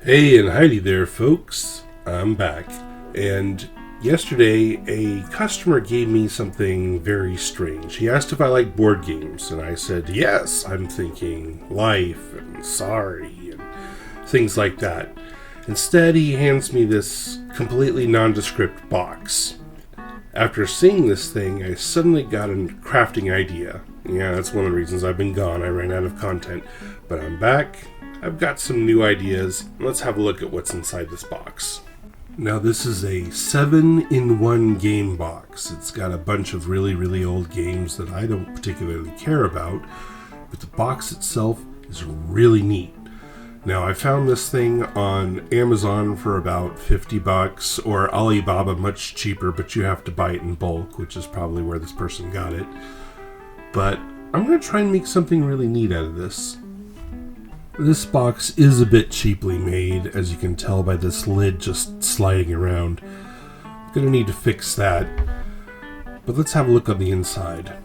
Hey and Heidi there, folks. I'm back. And yesterday, a customer gave me something very strange. He asked if I like board games, and I said, yes, I'm thinking life and sorry and things like that. Instead, he hands me this completely nondescript box. After seeing this thing, I suddenly got a crafting idea. Yeah, that's one of the reasons I've been gone. I ran out of content. But I'm back. I've got some new ideas. Let's have a look at what's inside this box. Now, this is a 7-in-1 game box. It's got a bunch of really old games that I don't particularly care about, but the box itself is really neat. Now, I found this thing on Amazon for about $50, or Alibaba much cheaper, but you have to buy it in bulk, which is probably where this person got it. But I'm going to try and make something really neat out of this. This box is a bit cheaply made, as you can tell by this lid just sliding around. I'm going to need to fix that. But let's have a look on the inside.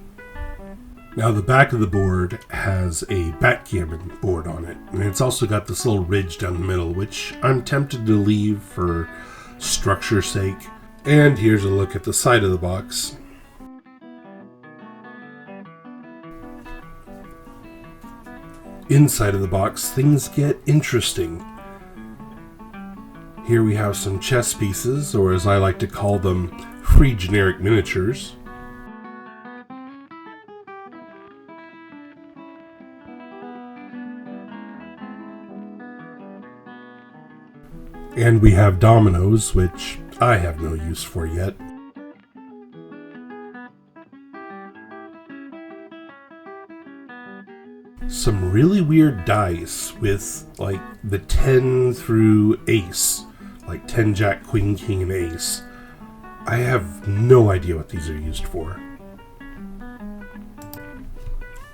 Now, the back of the board has a backgammon board on it, and it's also got this little ridge down the middle, which I'm tempted to leave for structure's sake. And here's a look at the side of the box. Inside of the box, things get interesting. Here we have some chess pieces, or as I like to call them, free generic miniatures. And we have dominoes, which I have no use for yet. Some really weird dice with like the 10 through ace, like 10 jack, queen, king, and ace. I have no idea what these are used for.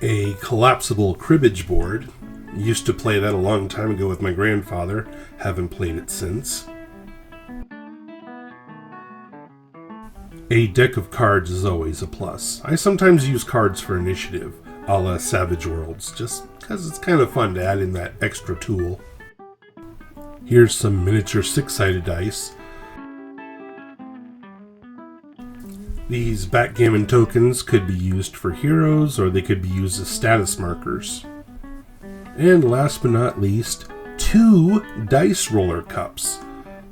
A collapsible cribbage board. Used to play that a long time ago with my grandfather. Haven't played it since. A deck of cards is always a plus. I sometimes use cards for initiative, a la Savage Worlds, just because it's kind of fun to add in that extra tool. Here's some miniature 6-sided dice. These backgammon tokens could be used for heroes, or they could be used as status markers. And last but not least, 2 dice roller cups.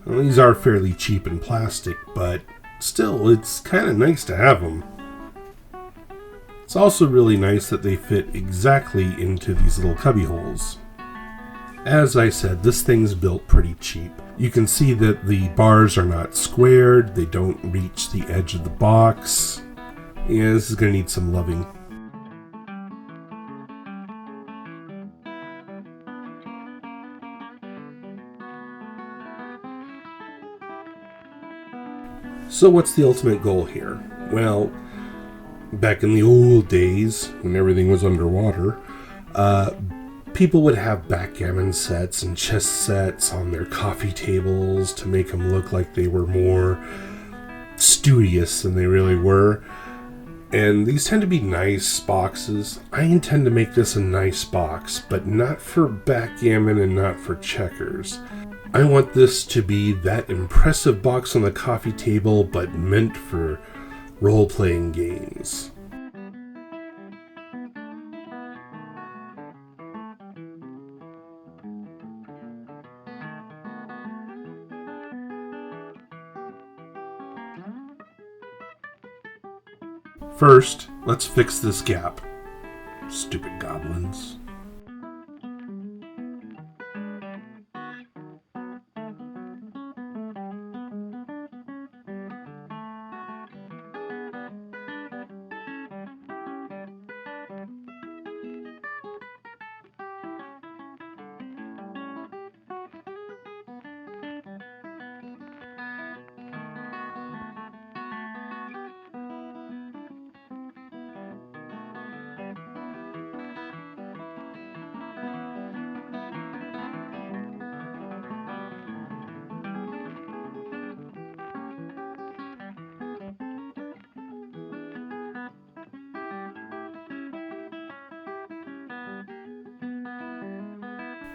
Well, these are fairly cheap in plastic, but still, it's kind of nice to have them. It's also really nice that they fit exactly into these little cubby holes. As I said, this thing's built pretty cheap. You can see that the bars are not squared, they don't reach the edge of the box. Yeah, this is going to need some loving. So what's the ultimate goal here? Well, back in the old days, when everything was underwater, people would have backgammon sets and chess sets on their coffee tables to make them look like they were more studious than they really were. And these tend to be nice boxes. I intend to make this a nice box, but not for backgammon and not for checkers. I want this to be that impressive box on the coffee table, but meant for role-playing games. First, let's fix this gap. Stupid goblins.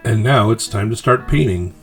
And now it's time to start painting.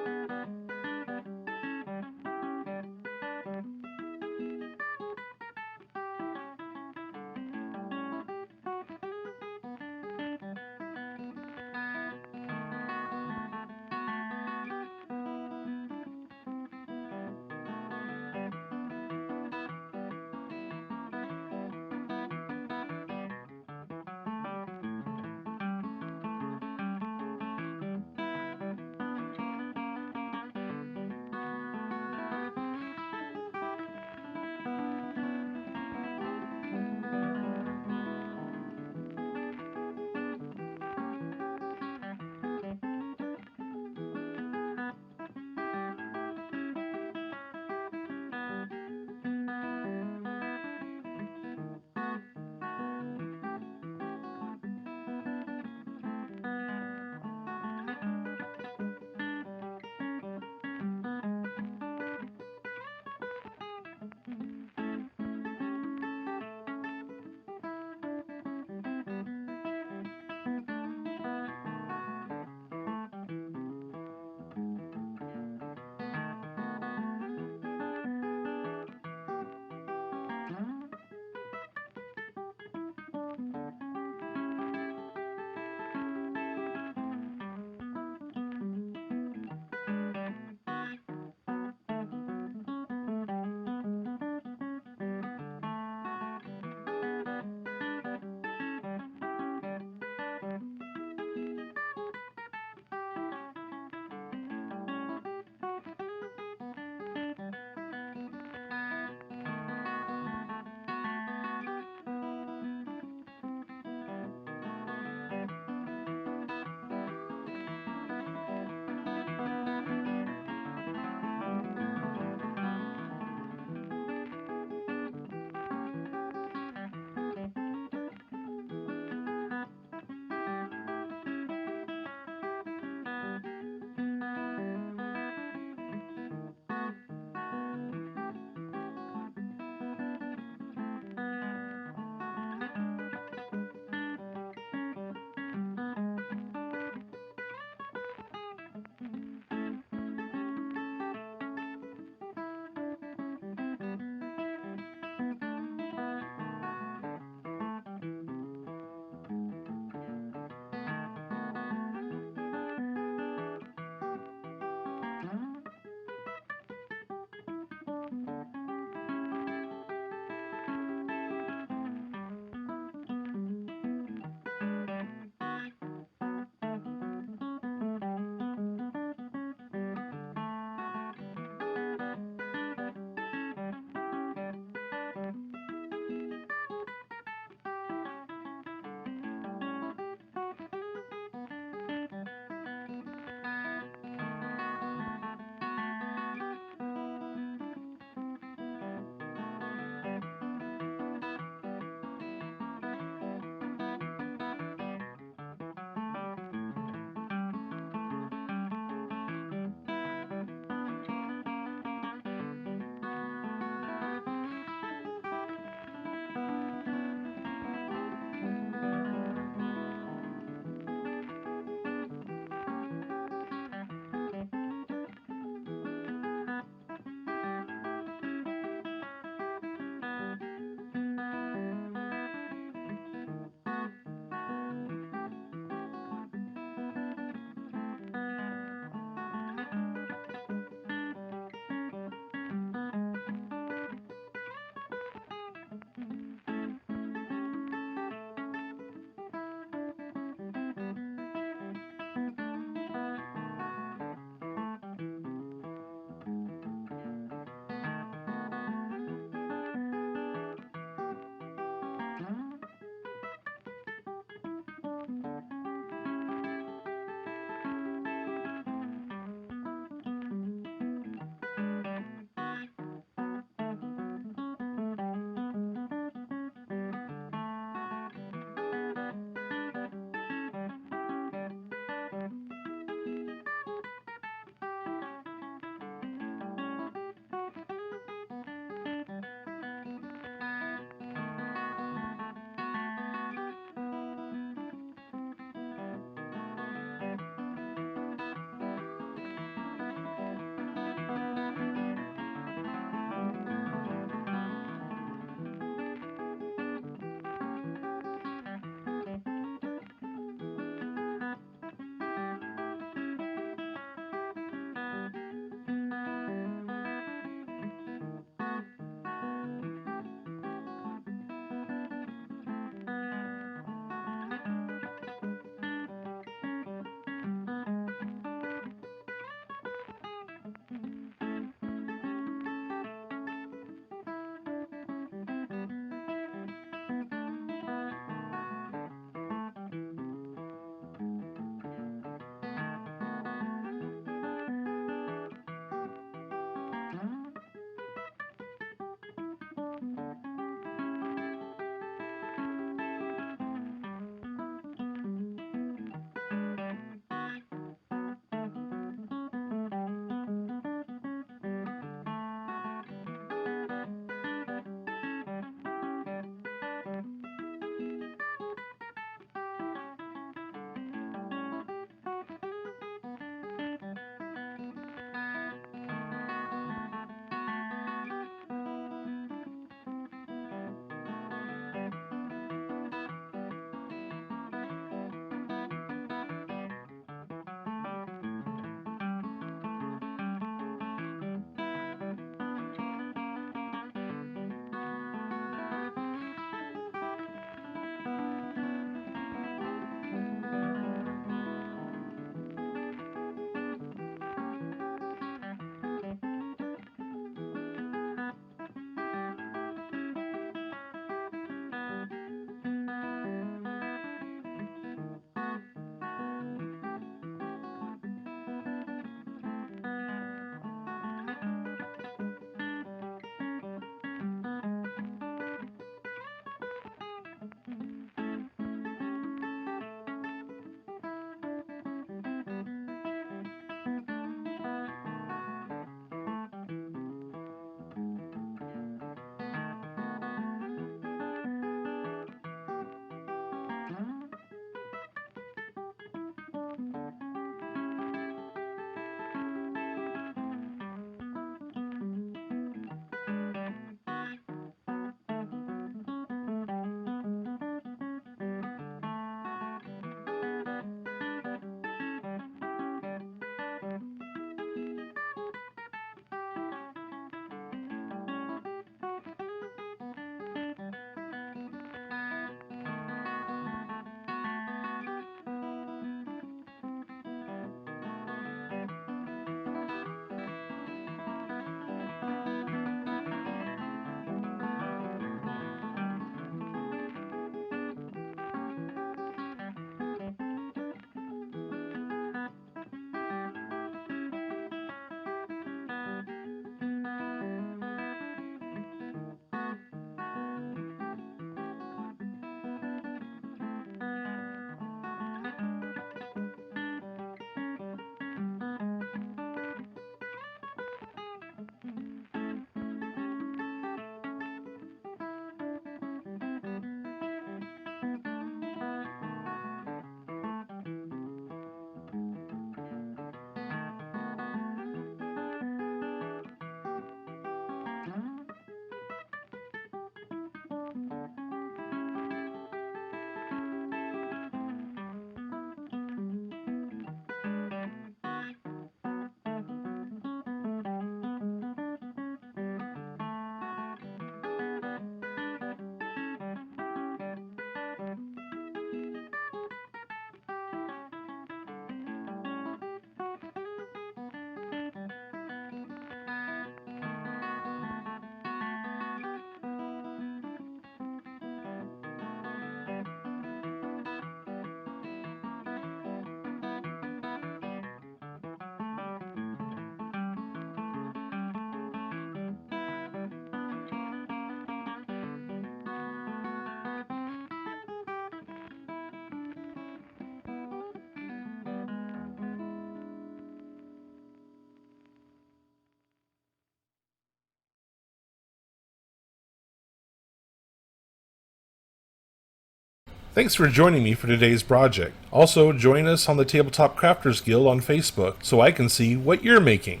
Thanks for joining me for today's project. Also, join us on the Tabletop Crafters Guild on Facebook so I can see what you're making.